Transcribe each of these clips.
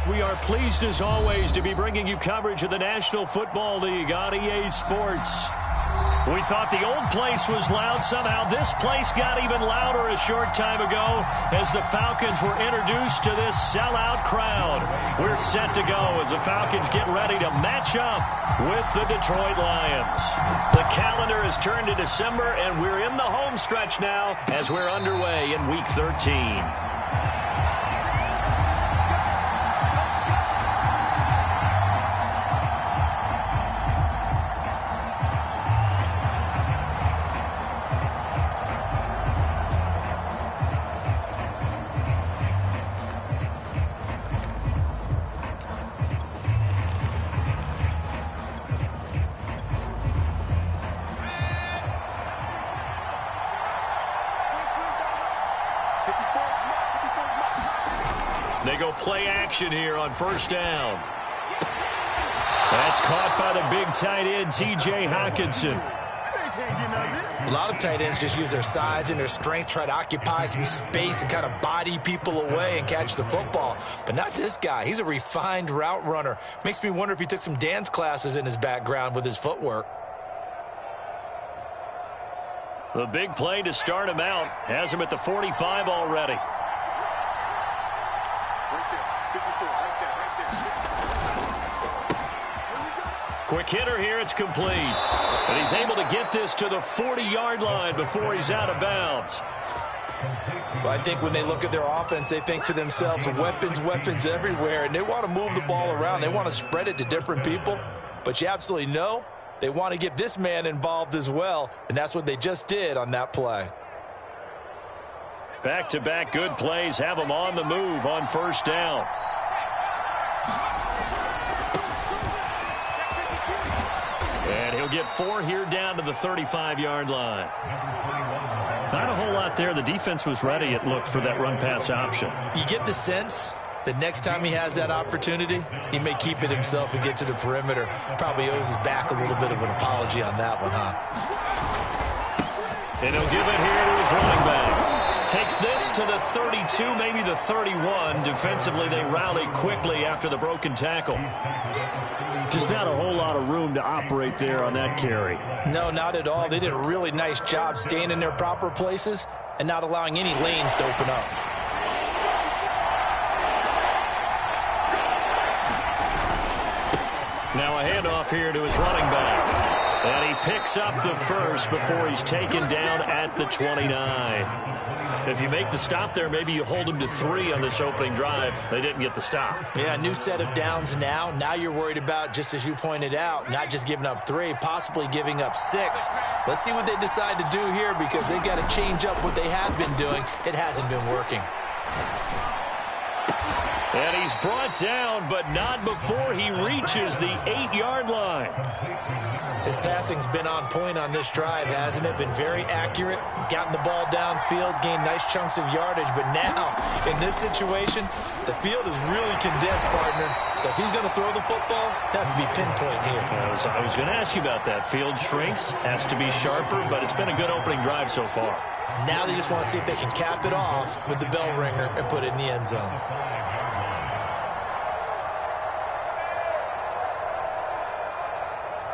We are pleased as always to be bringing you coverage of the National Football League on EA Sports. We thought the old place was loud. Somehow this place got even louder a short time ago as the Falcons were introduced to this sellout crowd. We're set to go as the Falcons get ready to match up with the Detroit Lions. The calendar has turned to December, and we're in the home stretch now as we're underway in Week 13. They go play action here on first down. That's caught by the big tight end, T.J. Hockenson. A lot of tight ends just use their size and their strength, try to occupy some space and kind of body people away and catch the football. But not this guy. He's a refined route runner. Makes me wonder if he took some dance classes in his background with his footwork. The big play to start him out. Has him at the 45 already. Quick hitter here, it's complete. And he's able to get this to the 40-yard line before he's out of bounds. Well, I think when they look at their offense, they think to themselves, weapons, weapons everywhere, and they want to move the ball around. They want to spread it to different people, but you absolutely know they want to get this man involved as well, and that's what they just did on that play. Back-to-back good plays have him on the move on first down. And he'll get 4 here down to the 35-yard line. Not a whole lot there. The defense was ready, it looked, for that run-pass option. You get the sense that next time he has that opportunity, he may keep it himself and get to the perimeter. Probably owes his back a little bit of an apology on that one, huh? And he'll give it here to his running back. Takes this to the 32, maybe the 31. Defensively, they rally quickly after the broken tackle. Just not a whole lot of room to operate there on that carry. No, not at all. They did a really nice job staying in their proper places and not allowing any lanes to open up. Now a handoff here to his running back. And he picks up the first before he's taken down at the 29. If you make the stop there, maybe you hold him to 3 on this opening drive. They didn't get the stop. Yeah, new set of downs now. Now you're worried about, just as you pointed out, not just giving up 3, possibly giving up 6. Let's see what they decide to do here because they've got to change up what they have been doing. It hasn't been working. And he's brought down, but not before he reaches the 8-yard line. His passing's been on point on this drive, hasn't it? Been very accurate, gotten the ball downfield, gained nice chunks of yardage. But now, in this situation, the field is really condensed, partner. So if he's going to throw the football, that would be pinpoint here. I was going to ask you about that. Field shrinks, has to be sharper, but it's been a good opening drive so far. Now they just want to see if they can cap it off with the bell ringer and put it in the end zone.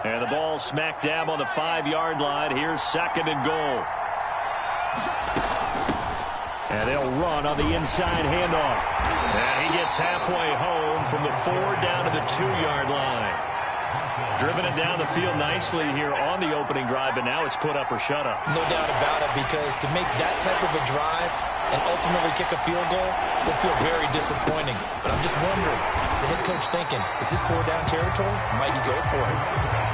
And the ball smack dab on the 5-yard line. Here's 2nd and goal. And they'll run on the inside handoff. And he gets halfway home from the 4 down to the 2-yard line. Driven it down the field nicely here on the opening drive, but now it's put up or shut up. No doubt about it, because to make that type of a drive and ultimately kick a field goal would feel very disappointing. But I'm just wondering, is the head coach thinking, is this 4-down territory? Might he go for it?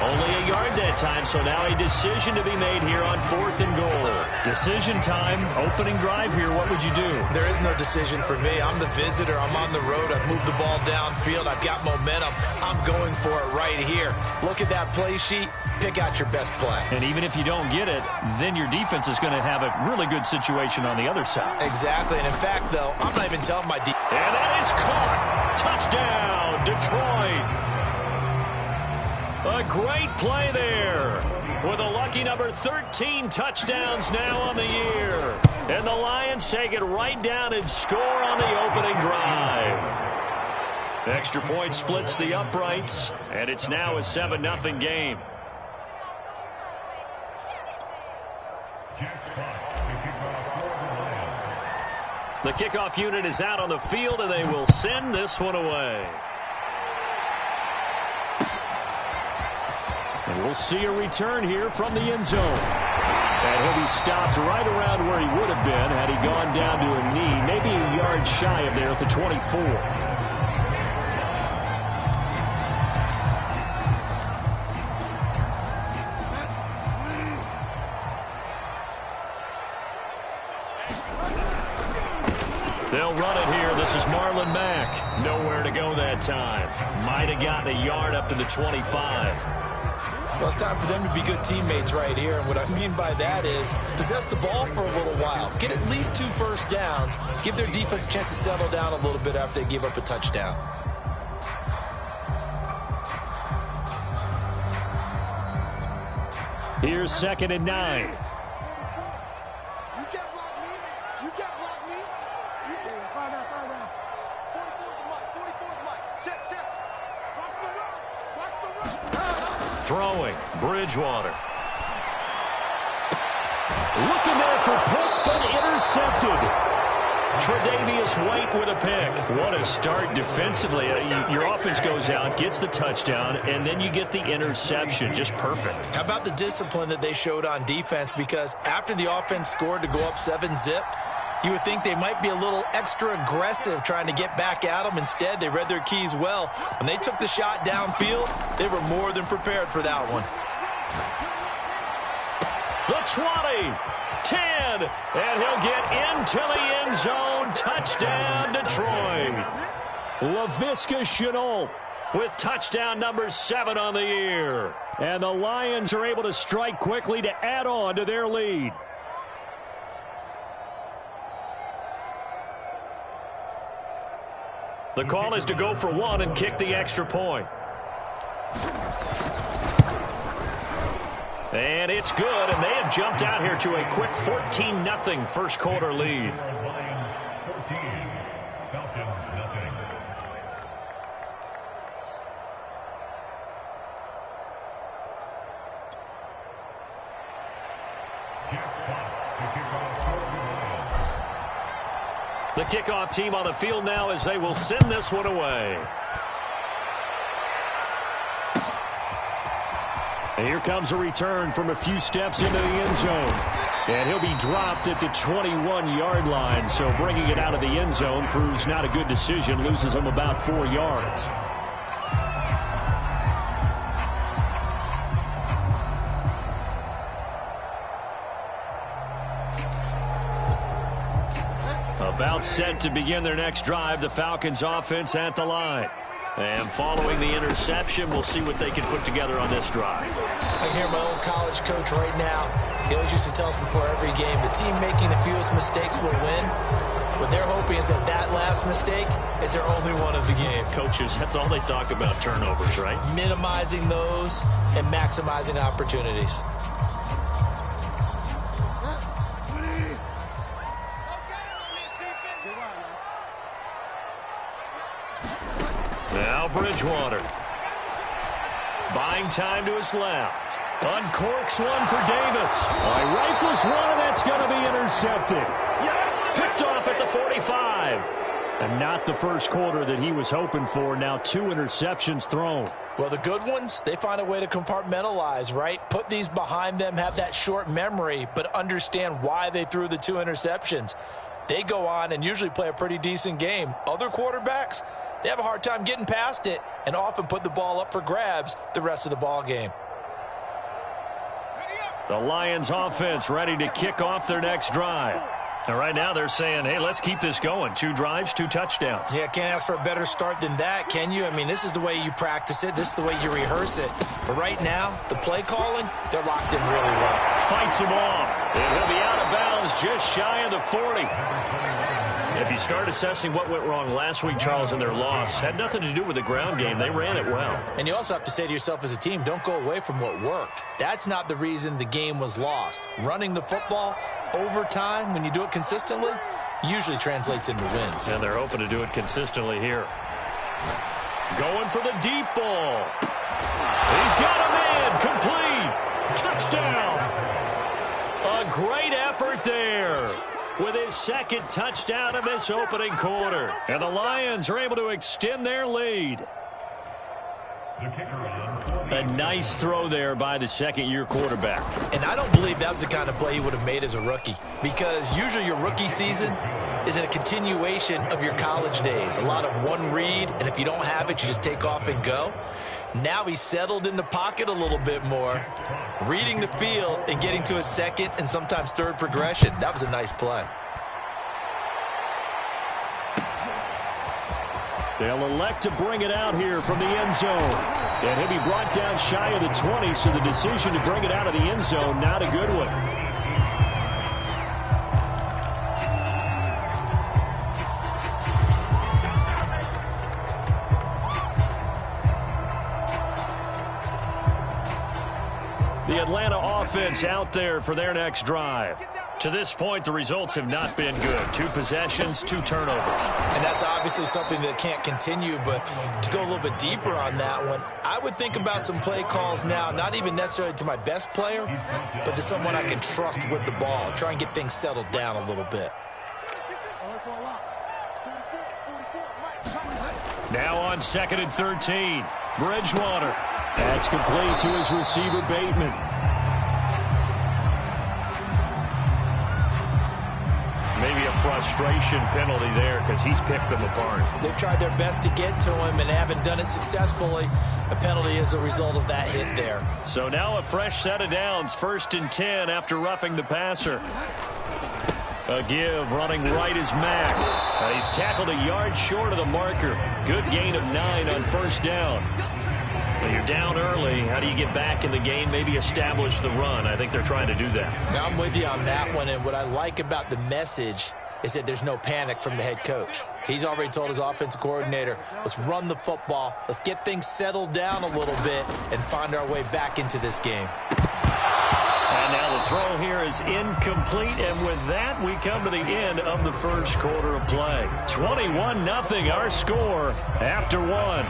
Only a yard that time, so now a decision to be made here on 4th and goal. Decision time, opening drive here. What would you do? There is no decision for me. I'm the visitor. I'm on the road. I've moved the ball downfield. I've got momentum. I'm going for it right here. Look at that play sheet. Pick out your best play. And even if you don't get it, then your defense is going to have a really good situation on the other side. Exactly. And in fact, though, I'm not even telling my defense. And that is caught. Touchdown, Detroit. A great play there with a lucky number 13 touchdowns now on the year. And the Lions take it right down and score on the opening drive. Extra point splits the uprights, and it's now a 7-0 game. The kickoff unit is out on the field, and they will send this one away. And we'll see a return here from the end zone. And he'll be stopped right around where he would have been had he gone down to a knee, maybe a yard shy of there at the 24. They'll run it here. This is Marlon Mack. Nowhere to go that time. Might have gotten a yard up to the 25. Well, it's time for them to be good teammates right here. And what I mean by that is possess the ball for a little while. Get at least 2 first downs. Give their defense a chance to settle down a little bit after they give up a touchdown. Here's 2nd and 9. You can't block me. You can't block me. You can't. Find out. 44's Mike. Check. Watch the run. Throwing, Bridgewater. Looking there for picks, but intercepted. Tre'Davious White with a pick. What a start defensively. Your offense goes out, gets the touchdown, and then you get the interception. Just perfect. How about the discipline that they showed on defense? Because after the offense scored to go up 7-zip, you would think they might be a little extra aggressive trying to get back at them. Instead, they read their keys well. When they took the shot downfield, they were more than prepared for that one. The 20, 10, and he'll get into the end zone. Touchdown, Detroit. Laviska Shenault with touchdown number 7 on the year. And the Lions are able to strike quickly to add on to their lead. The call is to go for 1 and kick the extra point. And it's good, and they have jumped out here to a quick 14-0 first quarter lead. The kickoff team on the field now as they will send this one away. And here comes a return from a few steps into the end zone. And he'll be dropped at the 21-yard line. So bringing it out of the end zone proves not a good decision. Loses him about 4 yards. About set to begin their next drive, the Falcons offense at the line. And following the interception, we'll see what they can put together on this drive. I can hear my old college coach right now. He always used to tell us before every game, the team making the fewest mistakes will win. What they're hoping is that that last mistake is their only one of the game. Coaches, that's all they talk about, turnovers, right? Minimizing those and maximizing opportunities. Now Bridgewater. Buying time to his left. Uncorks one for Davis. Rifles one, and that's going to be intercepted. Picked off at the 45. And not the first quarter that he was hoping for. Now 2 interceptions thrown. Well, the good ones, they find a way to compartmentalize, right? Put these behind them, have that short memory, but understand why they threw the 2 interceptions. They go on and usually play a pretty decent game. Other quarterbacks, they have a hard time getting past it and often put the ball up for grabs the rest of the ball game. The Lions offense ready to kick off their next drive. And right now they're saying, hey, let's keep this going. 2 drives, 2 touchdowns. Yeah, can't ask for a better start than that, can you? I mean, this is the way you practice it. This is the way you rehearse it. But right now, the play calling, they're locked in really well. Fights him off. And he'll be out of bounds just shy of the 40. If you start assessing what went wrong last week, Charles, in their loss, had nothing to do with the ground game. They ran it well. And you also have to say to yourself as a team, don't go away from what worked. That's not the reason the game was lost. Running the football over time, when you do it consistently, usually translates into wins. And they're hoping to do it consistently here. Going for the deep ball. He's got a man. Complete. Touchdown. A great effort there with his second touchdown of this opening quarter. And the Lions are able to extend their lead. A nice throw there by the second-year quarterback. And I don't believe that was the kind of play he would have made as a rookie, because usually your rookie season is a continuation of your college days. A lot of one read, and if you don't have it, you just take off and go. Now he's settled in the pocket a little bit more, reading the field and getting to his second and sometimes third progression. That was a nice play. They'll elect to bring it out here from the end zone. And he'll be brought down shy of the 20, so the decision to bring it out of the end zone, not a good one. The Atlanta offense out there for their next drive. To this point, the results have not been good. 2 possessions, 2 turnovers. And that's obviously something that can't continue, but to go a little bit deeper on that one, I would think about some play calls now, not even necessarily to my best player, but to someone I can trust with the ball. Try and get things settled down a little bit. Now on 2nd and 13, Bridgewater. That's complete to his receiver, Bateman. Maybe a frustration penalty there because he's picked them apart. They've tried their best to get to him and haven't done it successfully. A penalty is a result of that hit there. So now a fresh set of downs. 1st and 10 after roughing the passer. A give running right is Mack. He's tackled a yard short of the marker. Good gain of 9 on 1st down. Well, you're down early. How do you get back in the game? Maybe establish the run. I think they're trying to do that. Now I'm with you on that one, and what I like about the message is that there's no panic from the head coach. He's already told his offensive coordinator, let's run the football, let's get things settled down a little bit, and find our way back into this game. And now the throw here is incomplete, and with that, we come to the end of the first quarter of play. 21-0, our score after 1.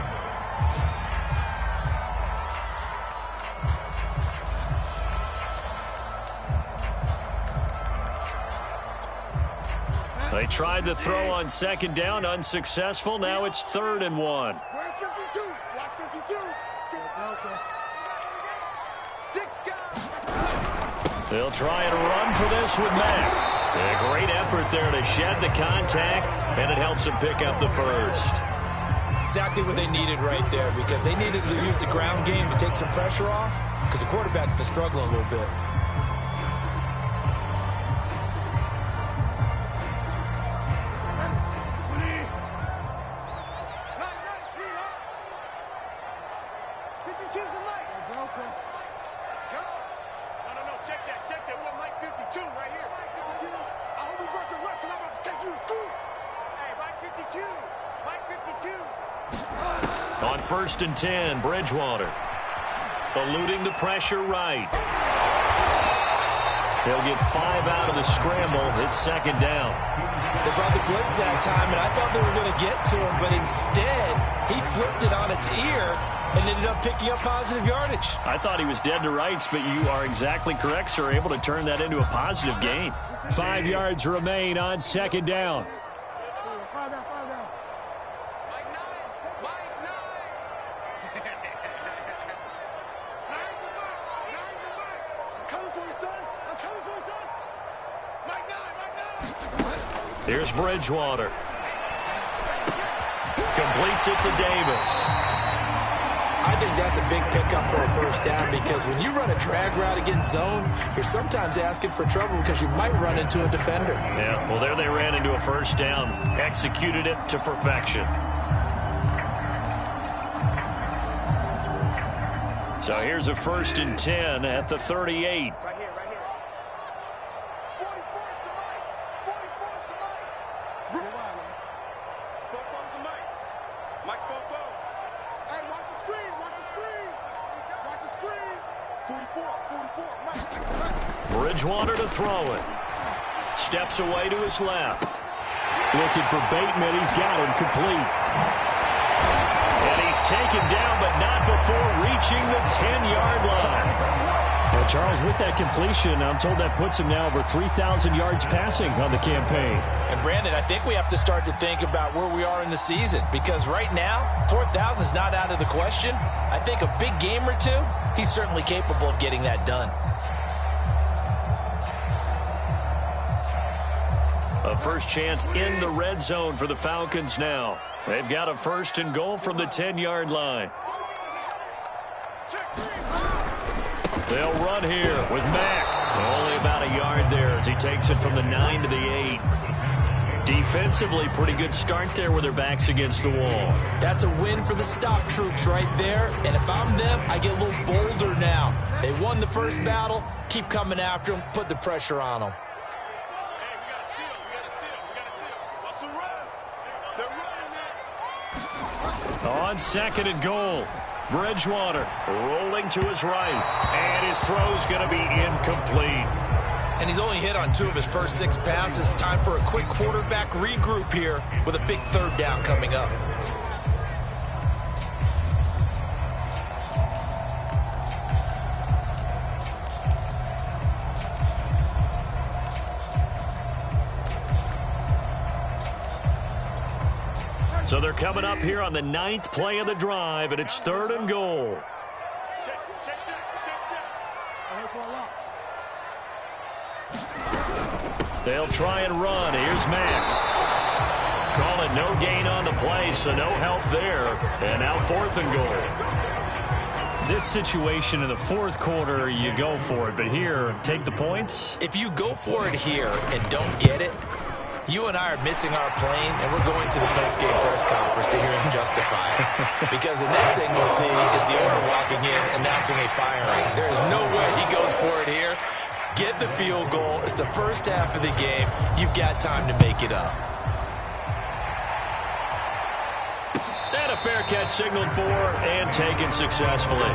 They tried the throw on 2nd down, unsuccessful. Now it's 3rd and 1. Where's 52? Watch 52. They'll try and run for this with Mack. A great effort there to shed the contact, and it helps them pick up the first. Exactly what they needed right there, because they needed to use the ground game to take some pressure off, because the quarterback's been struggling a little bit. On 1st and 10, Bridgewater. Eluding the pressure right. He'll get 5 out of the scramble. It's 2nd down. They brought the blitz that time, and I thought they were going to get to him, but instead, he flipped it on its ear and ended up picking up positive yardage. I thought he was dead to rights, but you are exactly correct, sir. Able to turn that into a positive gain. 5 yards remain on 2nd down. Here's Bridgewater. Completes it to Davis. I think that's a big pickup for a 1st down, because when you run a drag route against zone, you're sometimes asking for trouble because you might run into a defender. Yeah, well, there they ran into a 1st down. Executed it to perfection. So here's a 1st and 10 at the 38. Bridgewater to throw it. Steps away to his left. Looking for Bateman. He's got him complete. He's taken down, but not before reaching the 10-yard line. Now, Charles, with that completion, I'm told that puts him now over 3,000 yards passing on the campaign. And, Brandon, I think we have to start to think about where we are in the season, because right now, 4,000 is not out of the question. I think a big game or two, he's certainly capable of getting that done. A first chance in the red zone for the Falcons now. They've got a 1st and goal from the 10-yard line. They'll run here with Mack. Only about a yard there as he takes it from the 9 to the 8. Defensively, pretty good start there with their backs against the wall. That's a win for the stop troops right there. And if I'm them, I get a little bolder now. They won the first battle. Keep coming after them. Put the pressure on them. On 2nd and goal, Bridgewater rolling to his right, and his throw's going to be incomplete. And he's only hit on 2 of his first 6 passes. Time for a quick quarterback regroup here with a big 3rd down coming up. So they're coming up here on the 9th play of the drive, and it's 3rd and goal. They'll try and run. Here's Mack. Call it no gain on the play, so no help there. And now 4th and goal. This situation in the 4th quarter, you go for it. But here, take the points. If you go for it here and don't get it, you and I are missing our plane, and we're going to the post-game press conference to hear him justify it. Because the next thing we'll see is the owner walking in, announcing a firing. There's no way he goes for it here. Get the field goal. It's the first half of the game. You've got time to make it up. And a fair catch signaled for and taken successfully.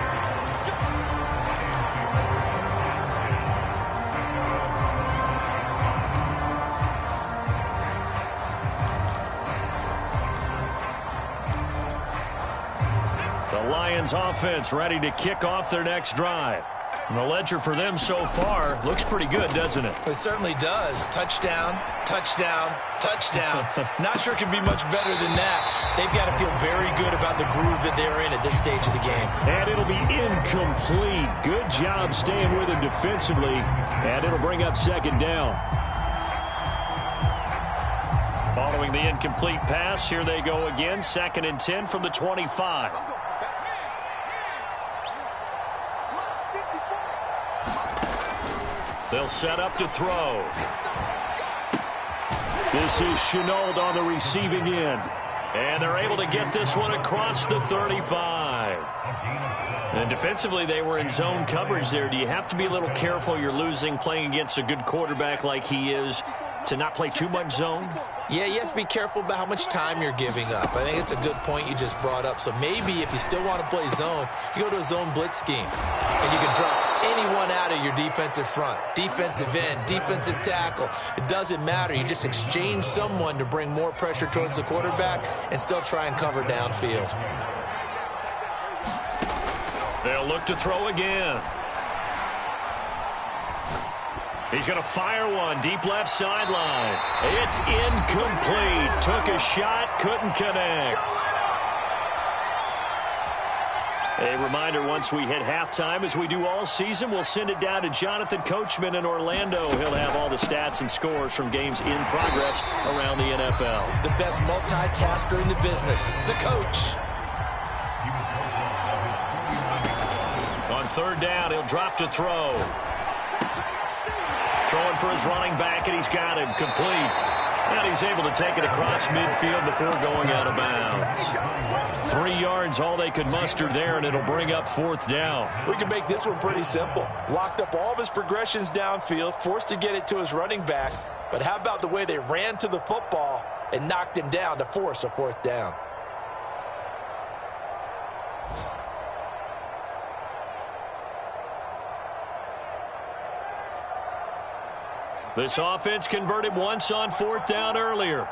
The Lions offense ready to kick off their next drive. And the ledger for them so far looks pretty good, doesn't it? It certainly does. Touchdown, touchdown, touchdown. Not sure it can be much better than that. They've got to feel very good about the groove that they're in at this stage of the game. And it'll be incomplete. Good job staying with him defensively. And it'll bring up 2nd down. Following the incomplete pass, here they go again. 2nd and 10 from the 25. They'll set up to throw. This is Shenault on the receiving end. And they're able to get this one across the 35. And defensively, they were in zone coverage there. Do you have to be a little careful? You're losing playing against a good quarterback like he is to not play too much zone? Yeah, you have to be careful about how much time you're giving up. I think it's a good point you just brought up. So maybe if you still want to play zone, you go to a zone blitz scheme. And you can drop anyone out of your defensive front. Defensive end, defensive tackle. It doesn't matter. You just exchange someone to bring more pressure towards the quarterback and still try and cover downfield. They'll look to throw again. He's going to fire one deep left sideline. It's incomplete. Took a shot, couldn't connect. A reminder, once we hit halftime, as we do all season, we'll send it down to Jonathan Coachman in Orlando. He'll have all the stats and scores from games in progress around the NFL. The best multitasker in the business, the coach. On 3rd down, he'll drop to throw. Throwing for his running back, and he's got him complete. And he's able to take it across midfield before going out of bounds. 3 yards, all they could muster there, and it'll bring up 4th down. We can make this one pretty simple. Locked up all of his progressions downfield, forced to get it to his running back. But how about the way they ran to the football and knocked him down to force a 4th down? This offense converted once on 4th down earlier.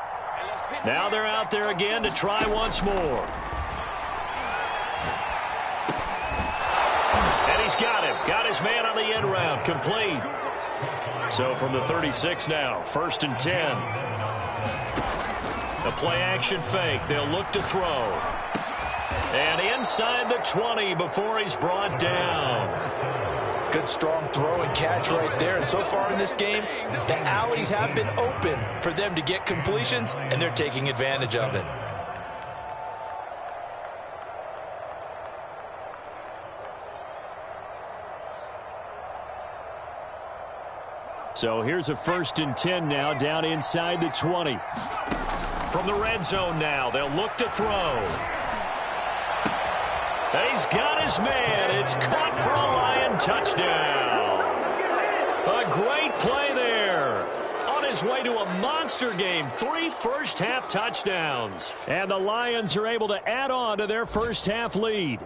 Now they're out there again to try once more. he's got him. Got his man on the end round. Complete. So from the 36 now, 1st and 10. A play-action fake. They'll look to throw. And inside the 20 before he's brought down. Good, strong throw and catch right there. And so far in this game, the alleys have been open for them to get completions, and they're taking advantage of it. So here's a 1st and 10 now, down inside the 20. From the red zone now, they'll look to throw. He's got his man. It's caught for a Lion touchdown. A great play there. On his way to a monster game, 3 first-half touchdowns. And the Lions are able to add on to their first-half lead.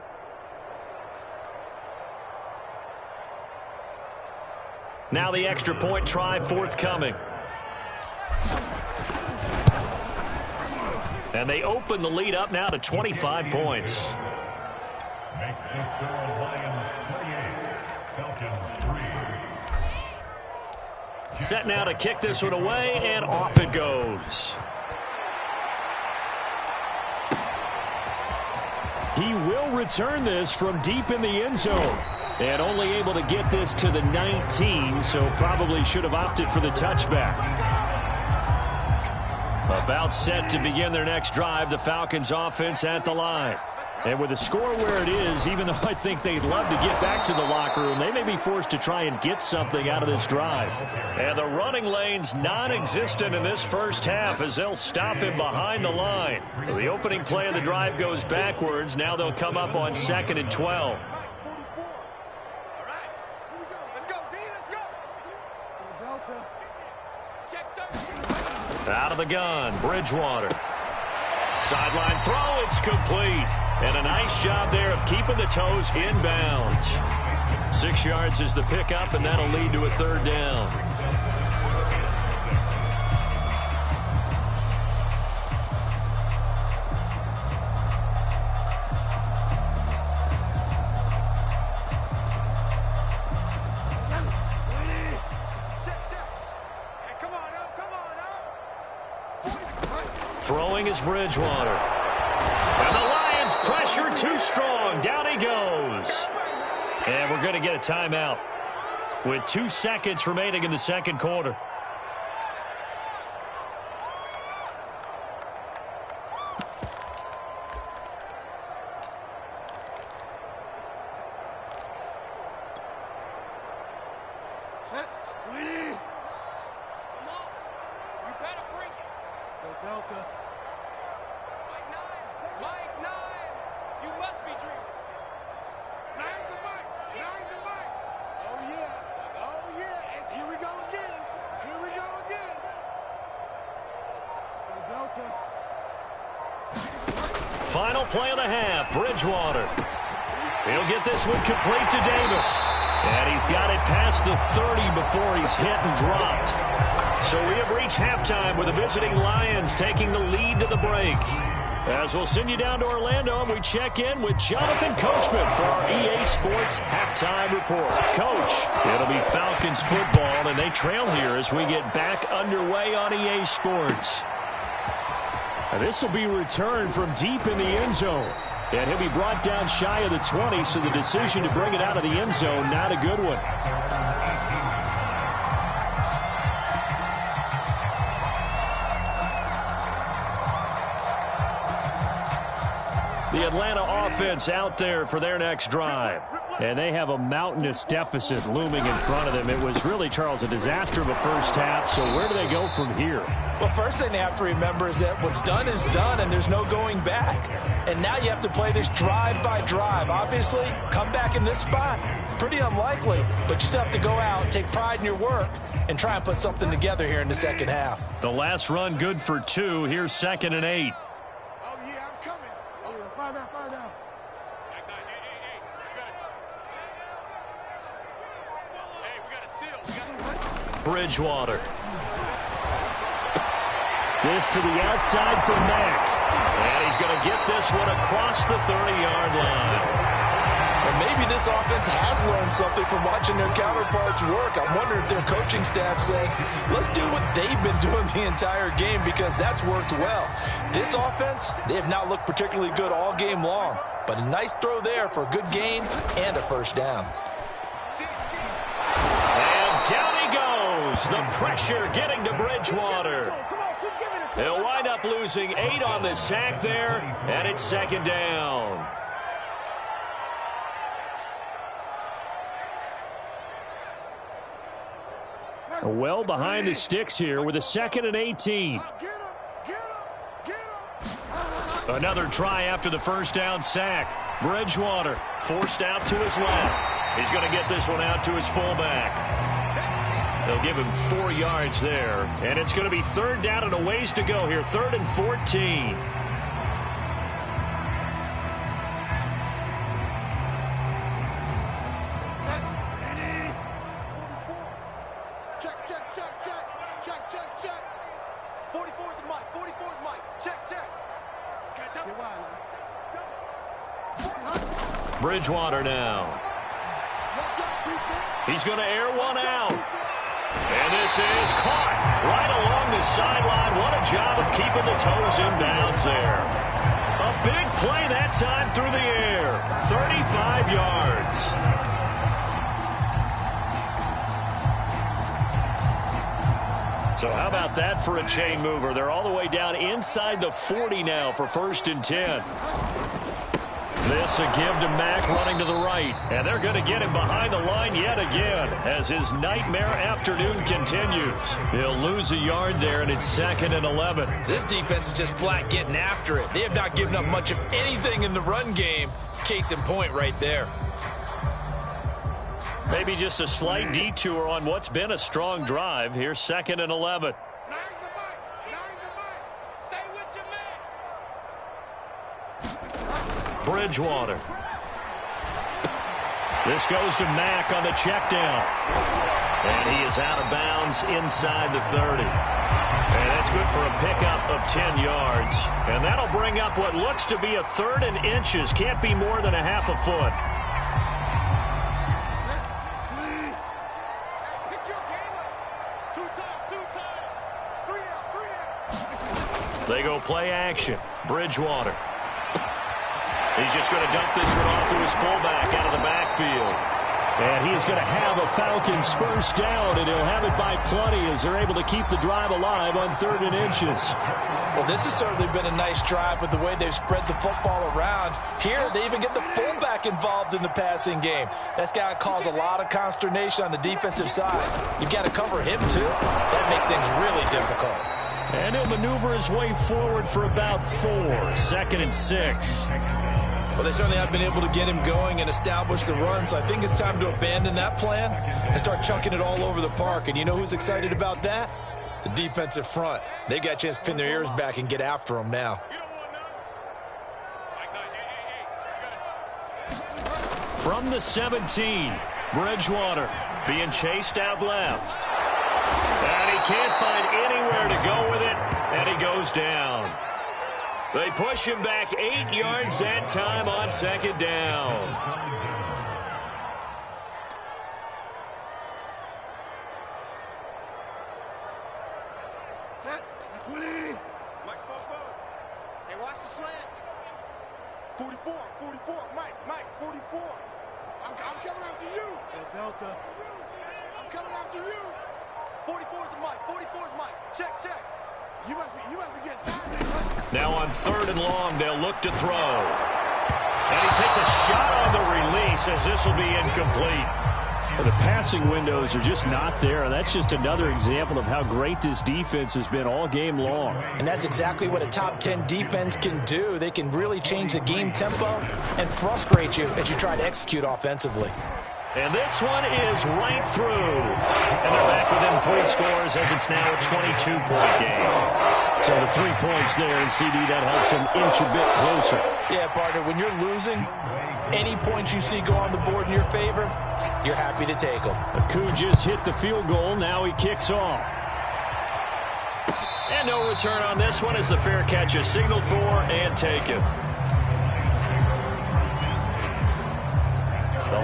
Now the extra point try forthcoming. And they open the lead up now to 25 points. Makes the score Lions 28, Falcons 3. Set now to kick this one away, and off it goes. He will return this from deep in the end zone. And only able to get this to the 19, so probably should have opted for the touchback. About set to begin their next drive, the Falcons offense at the line. And with the score where it is, even though I think they'd love to get back to the locker room, they may be forced to try and get something out of this drive. And the running lane's non-existent in this first half as they'll stop him behind the line. So the opening play of the drive goes backwards. Now they'll come up on 2nd and 12. Out of the gun, Bridgewater. Sideline throw, it's complete. And a nice job there of keeping the toes inbounds. 6 yards is the pickup, and that'll lead to a 3rd down. Throwing is Bridgewater. And the Lions pressure too strong. Down he goes. And we're going to get a timeout with 2 seconds remaining in the second quarter. Final play of the half, Bridgewater. He'll get this one complete to Davis. And he's got it past the 30 before he's hit and dropped. So we have reached halftime with the visiting Lions taking the lead to the break. As we'll send you down to Orlando, and we check in with Jonathan Coachman for our EA Sports Halftime Report. Coach, it'll be Falcons football, and they trail here as we get back underway on EA Sports. This will be returned from deep in the end zone. And he'll be brought down shy of the 20, so the decision to bring it out of the end zone, not a good one. The Atlanta offense out there for their next drive. And they have a mountainous deficit looming in front of them. It was really, Charles, a disaster of a first half. So where do they go from here? Well, first thing they have to remember is that what's done is done, and there's no going back. And now you have to play this drive by drive. Obviously, come back in this spot, pretty unlikely. But you still have to go out, take pride in your work, and try and put something together here in the second half. The last run good for 2. Here's 2nd and 8. Oh, yeah, I'm coming. Oh, yeah, fire down, fire down. Bridgewater. This to the outside for Mack. And he's going to get this one across the 30-yard line. And maybe this offense has learned something from watching their counterparts work. I'm wondering if their coaching staff saying, let's do what they've been doing the entire game because that's worked well. This offense, they have not looked particularly good all game long, but a nice throw there for a good gain and a first down. And down he goes. The pressure getting to Bridgewater. They'll wind up losing 8 on the sack there, and it's second down. Well behind the sticks here with a 2nd and 18. Another try after the first down sack. Bridgewater forced out to his left. He's going to get this one out to his fullback. They'll give him 4 yards there. And it's going to be 3rd down and a ways to go here. 3rd and 14. Check. 44's the mic. 44's mic. Check. Bridgewater now. He's going to air one out. And this is caught right along the sideline. What a job of keeping the toes in bounds there. A big play that time through the air. 35 yards. So how about that for a chain mover? They're all the way down inside the 40 now for 1st and 10. This a give to Mack running to the right. And they're going to get him behind the line yet again as his nightmare afternoon continues. They'll lose a yard there, and it's 2nd and 11. This defense is just flat getting after it. They have not given up much of anything in the run game. Case in point right there. Maybe just a slight detour on what's been a strong drive. Here's 2nd and 11. Bridgewater. This goes to Mack on the check down. And he is out of bounds inside the 30. And that's good for a pickup of 10 yards. And that'll bring up what looks to be a 3rd and inches. Can't be more than a half a foot. They go play action. Bridgewater. He's just going to dump this one off to his fullback out of the backfield. And he is going to have a Falcons first down, and he'll have it by plenty as they're able to keep the drive alive on 3rd and inches. Well, this has certainly been a nice drive with the way they've spread the football around. Here, they even get the fullback involved in the passing game. That's got to cause a lot of consternation on the defensive side. You've got to cover him, too. That makes things really difficult. And he'll maneuver his way forward for about 4. 2nd and 6. Well, they certainly have been able to get him going and establish the run, so I think it's time to abandon that plan and start chunking it all over the park. And you know who's excited about that? The defensive front. They got a chance to pin their ears back and get after him now. From the 17, Bridgewater being chased out left. And he can't find anywhere to go with it, and he goes down. They push him back 8 yards that time on 2nd down. Hey, watch the slant. 44, Mike, 44. I'm coming after you. Delta. I'm coming after you. 44's the Mike, 44's Mike. Check. You must be getting tired. Now on 3rd and long, they'll look to throw. And he takes a shot on the release as this will be incomplete. Well, the passing windows are just not there, and that's just another example of how great this defense has been all game long. And that's exactly what a top 10 defense can do. They can really change the game tempo and frustrate you as you try to execute offensively. And this one is right through. And they're back within 3 scores as it's now a 22-point game. So the 3 points there, and CD, that helps them inch a bit closer. Yeah, partner, when you're losing, any points you see go on the board in your favor, you're happy to take them. Aku just hit the field goal. Now he kicks off. And no return on this one as the fair catch is signaled for and taken.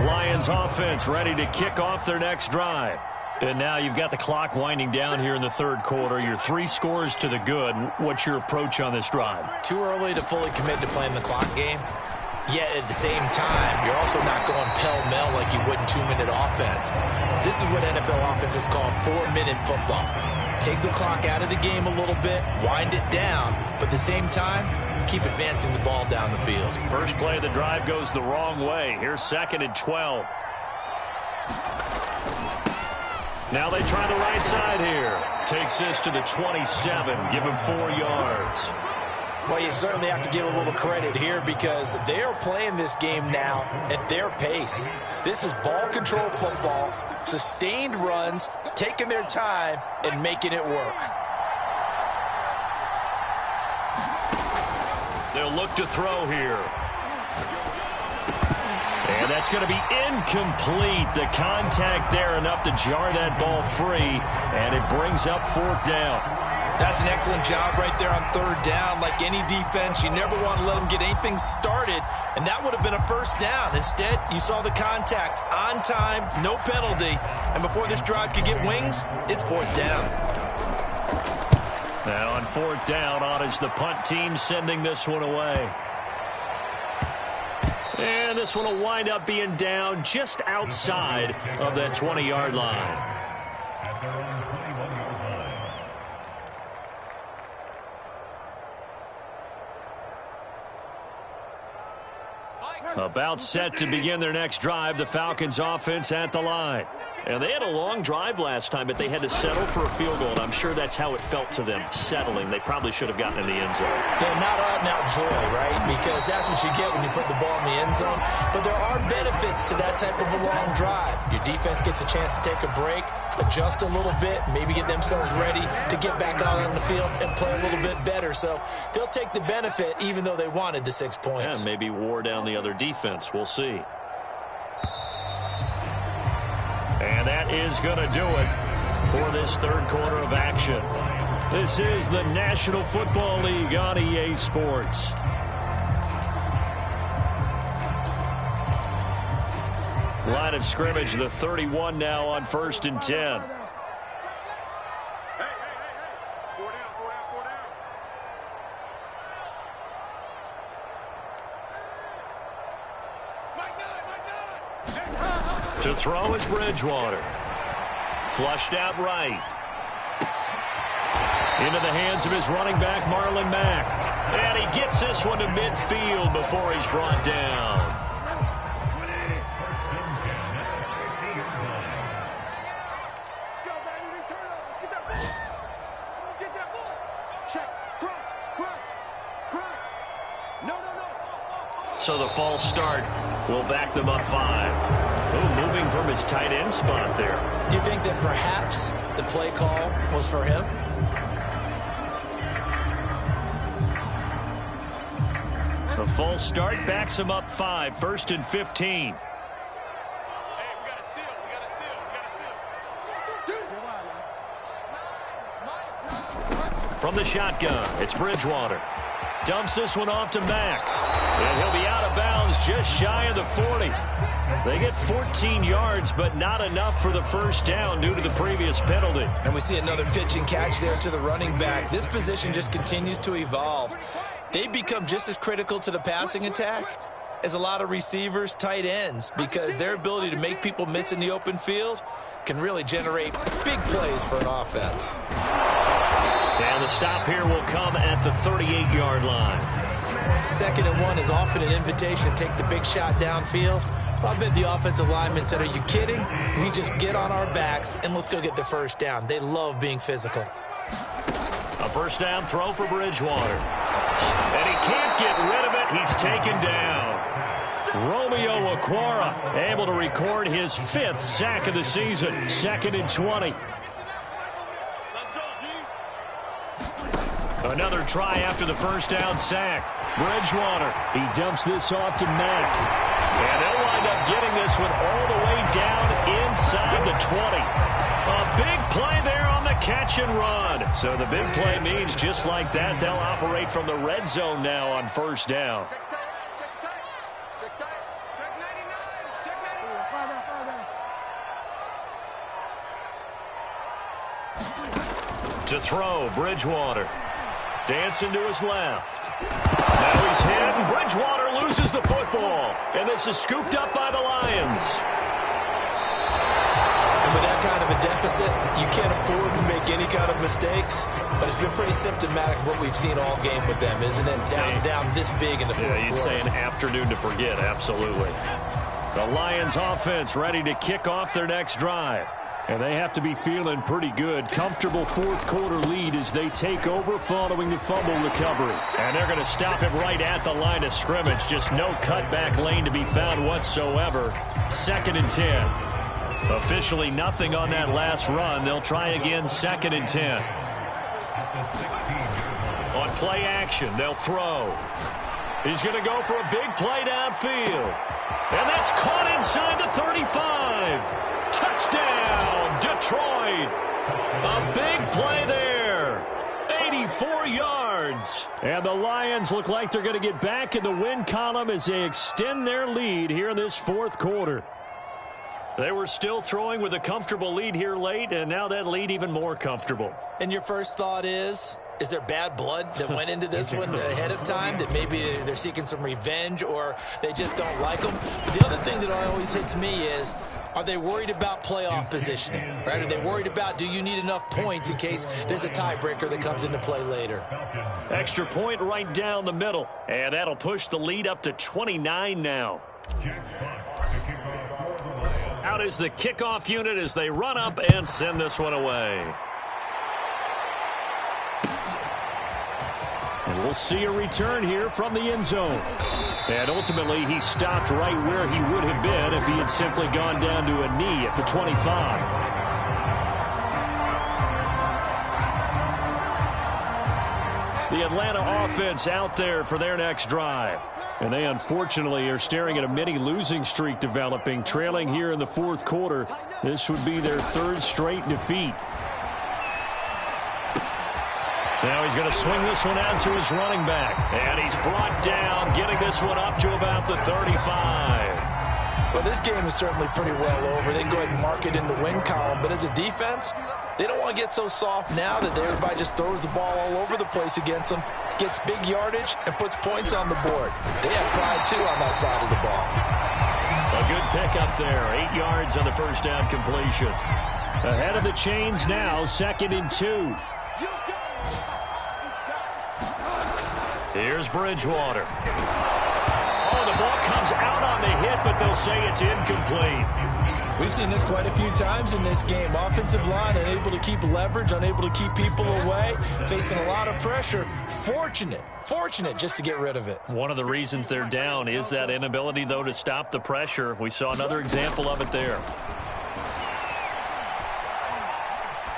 Lions offense ready to kick off their next drive. And now you've got the clock winding down here in the third quarter. You're 3 scores to the good. What's your approach on this drive? Too early to fully commit to playing the clock game. Yet at the same time, you're also not going pell-mell like you would in 2-minute offense. This is what NFL offenses call 4-minute football. Take the clock out of the game a little bit, wind it down, but at the same time, keep advancing the ball down the field. First play of the drive goes the wrong way. Here's 2nd and 12. Now they try the right side here. Takes this to the 27. Give him 4 yards. Well, you certainly have to give a little credit here because they are playing this game now at their pace. This is ball control football, sustained runs, taking their time, and making it work. They'll look to throw here. And that's going to be incomplete. The contact there enough to jar that ball free, and it brings up 4th down. That's an excellent job right there on 3rd down. Like any defense, you never want to let them get anything started, and that would have been a 1st down. Instead, you saw the contact on time, no penalty, and before this drive could get wings, it's 4th down. Now on 4th down, on is the punt team sending this one away. And this one will wind up being down just outside of that 20-yard line. At their own 21-yard line. About set to begin their next drive, the Falcons offense at the line. And they had a long drive last time, but they had to settle for a field goal, and I'm sure that's how it felt to them, settling. They probably should have gotten in the end zone. Yeah, not out-and-out joy, right? Because that's what you get when you put the ball in the end zone. But there are benefits to that type of a long drive. Your defense gets a chance to take a break, adjust a little bit, maybe get themselves ready to get back out on the field and play a little bit better. So they'll take the benefit even though they wanted the 6 points. And maybe wore down the other defense. We'll see. And that is going to do it for this third quarter of action. This is the National Football League on EA Sports. Line of scrimmage, the 31 now on 1st and 10. To throw is Bridgewater. Flushed out right. Into the hands of his running back, Marlon Mack. And he gets this one to midfield before he's brought down. Let's go, baby. Return over. Get that ball. Get that ball. Check. Crunch. No. So the false start will back them up 5. Oh, moving from his tight end spot there. Do you think that perhaps the play call was for him? The false start backs him up 5. 1st and 15. Hey, we got a seal. From the shotgun, it's Bridgewater. Dumps this one off to Mack. And he'll be out of bounds just shy of the 40. They get 14 yards, but not enough for the first down due to the previous penalty. And we see another pitch and catch there to the running back. This position just continues to evolve. They become just as critical to the passing attack as a lot of receivers, tight ends, because their ability to make people miss in the open field can really generate big plays for an offense. And the stop here will come at the 38-yard line. 2nd and 1 is often an invitation to take the big shot downfield. I bet the offensive lineman said, are you kidding? We just get on our backs and let's go get the first down. They love being physical. A first down throw for Bridgewater. And he can't get rid of it. He's taken down. Romeo Okwara able to record his 5th sack of the season. 2nd and 20. Another try after the first down sack. Bridgewater, he dumps this off to Mack. And they'll wind up getting this one all the way down inside the 20. A big play there on the catch and run. So the big play means just like that, they'll operate from the red zone now on first down. Check 99. To throw, Bridgewater. Dancing to his left. Now he's hit, and Bridgewater loses the football. And this is scooped up by the Lions. And with that kind of a deficit, you can't afford to make any kind of mistakes. But it's been pretty symptomatic of what we've seen all game with them, isn't it? Down this big in the fourth quarter. You'd say an afternoon to forget, absolutely. The Lions offense ready to kick off their next drive. And they have to be feeling pretty good. Comfortable fourth quarter lead as they take over following the fumble recovery. And they're going to stop him right at the line of scrimmage. Just no cutback lane to be found whatsoever. 2nd and 10. Officially nothing on that last run. They'll try again 2nd and 10. On play action, they'll throw. He's going to go for a big play downfield. And that's caught inside the 35. Touchdown, Detroit. A big play there. 84 yards. And the Lions look like they're going to get back in the win column as they extend their lead here in this fourth quarter. They were still throwing with a comfortable lead here late, and now that lead even more comfortable. And your first thought is there bad blood that went into this one ahead of time, that maybe they're seeking some revenge or they just don't like them? But the other thing that always hits me is, are they worried about playoff positioning? Right? Are they worried about, do you need enough points in case there's a tiebreaker that comes into play later? Extra point right down the middle, and that'll push the lead up to 29 now. Out is the kickoff unit as they run up and send this one away. And we'll see a return here from the end zone. And ultimately, he stopped right where he would have been if he had simply gone down to a knee at the 25. The Atlanta offense out there for their next drive. And they unfortunately are staring at a mini losing streak developing, trailing here in the fourth quarter. This would be their 3rd straight defeat. Now he's going to swing this one out to his running back. And he's brought down, getting this one up to about the 35. Well, this game is certainly pretty well over. They can go ahead and mark it in the win column. But as a defense, they don't want to get so soft now that everybody just throws the ball all over the place against them, gets big yardage, and puts points on the board. They have pride, too, on that side of the ball. A good pickup there. 8 yards on the first down completion. Ahead of the chains now, 2nd and 2. Here's Bridgewater. Oh, the ball comes out on the hit, but they'll say it's incomplete. We've seen this quite a few times in this game. Offensive line unable to keep leverage, unable to keep people away, facing a lot of pressure. Fortunate just to get rid of it. One of the reasons they're down is that inability, though, to stop the pressure. We saw another example of it there.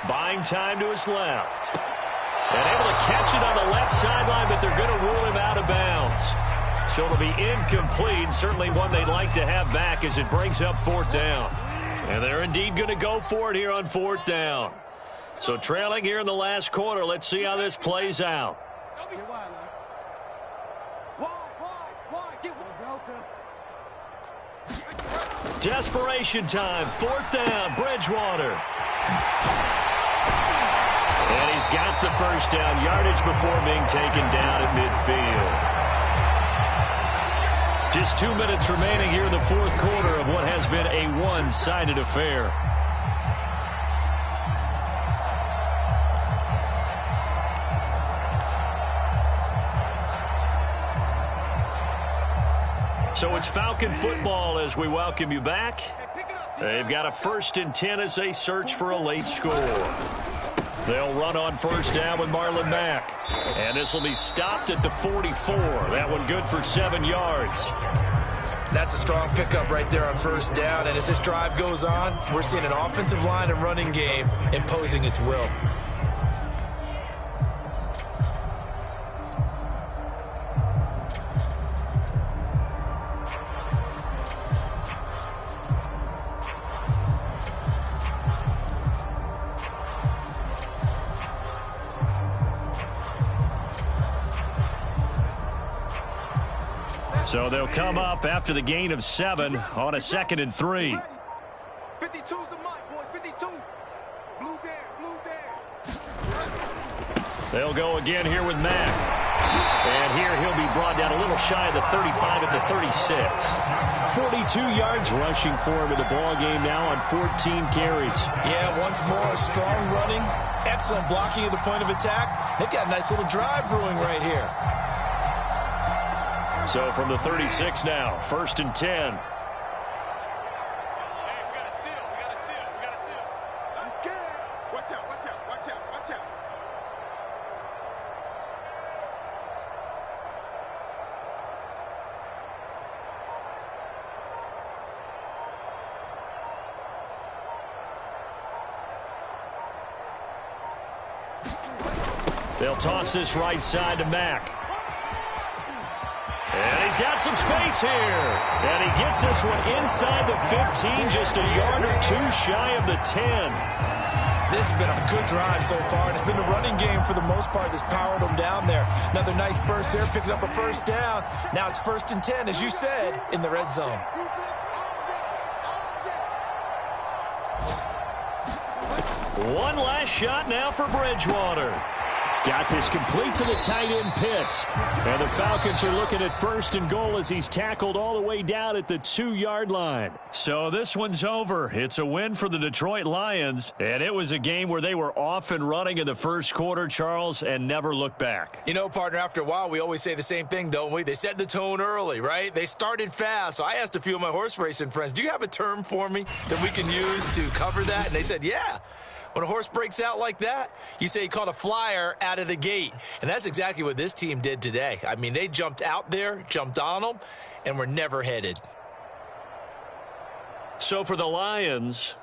Buying time to his left. And able to catch it on the left sideline, but they're going to rule him out of bounds. So it'll be incomplete, certainly one they'd like to have back as it brings up 4th down. And they're indeed going to go for it here on 4th down. So trailing here in the last quarter, let's see how this plays out. Desperation time, 4th down, Bridgewater. And he's got the first down, yardage before being taken down at midfield. Just 2 minutes remaining here in the fourth quarter of what has been a one-sided affair. So it's Falcon football as we welcome you back. They've got a 1st and 10 as they search for a late score. They'll run on first down with Marlon Mack. And this will be stopped at the 44. That one good for 7 yards. That's a strong pickup right there on first down. And as this drive goes on, we're seeing an offensive line and running game imposing its will. So they'll come up after the gain of 7 on a 2nd and 3. 52's the mic, boys. 52. Blue there, blue there. They'll go again here with Mack. And here he'll be brought down a little shy of the 35 at the 36. 42 yards rushing for him in the ball game now on 14 carries. Yeah, once more, strong running, excellent blocking at the point of attack. They've got a nice little drive brewing right here. So from the 36 now, 1st and 10. They'll toss this right side to Mack. And he's got some space here. And he gets this one inside the 15, just a yard or two shy of the 10. This has been a good drive so far, and it's been the running game for the most part that's powered them down there. Another nice burst there, picking up a first down. Now it's 1st and 10, as you said, in the red zone. One last shot now for Bridgewater. Got this complete to the tight end Pitts. And the Falcons are looking at 1st and goal as he's tackled all the way down at the 2-yard line. So this one's over. It's a win for the Detroit Lions. And it was a game where they were off and running in the first quarter, Charles, and never looked back. You know, partner, after a while, we always say the same thing, don't we? They set the tone early, right? They started fast. So I asked a few of my horse racing friends, do you have a term for me that we can use to cover that? And they said, yeah. When a horse breaks out like that, you say he caught a flyer out of the gate. And that's exactly what this team did today. I mean, they jumped out there, jumped on them, and were never headed. So for the Lions,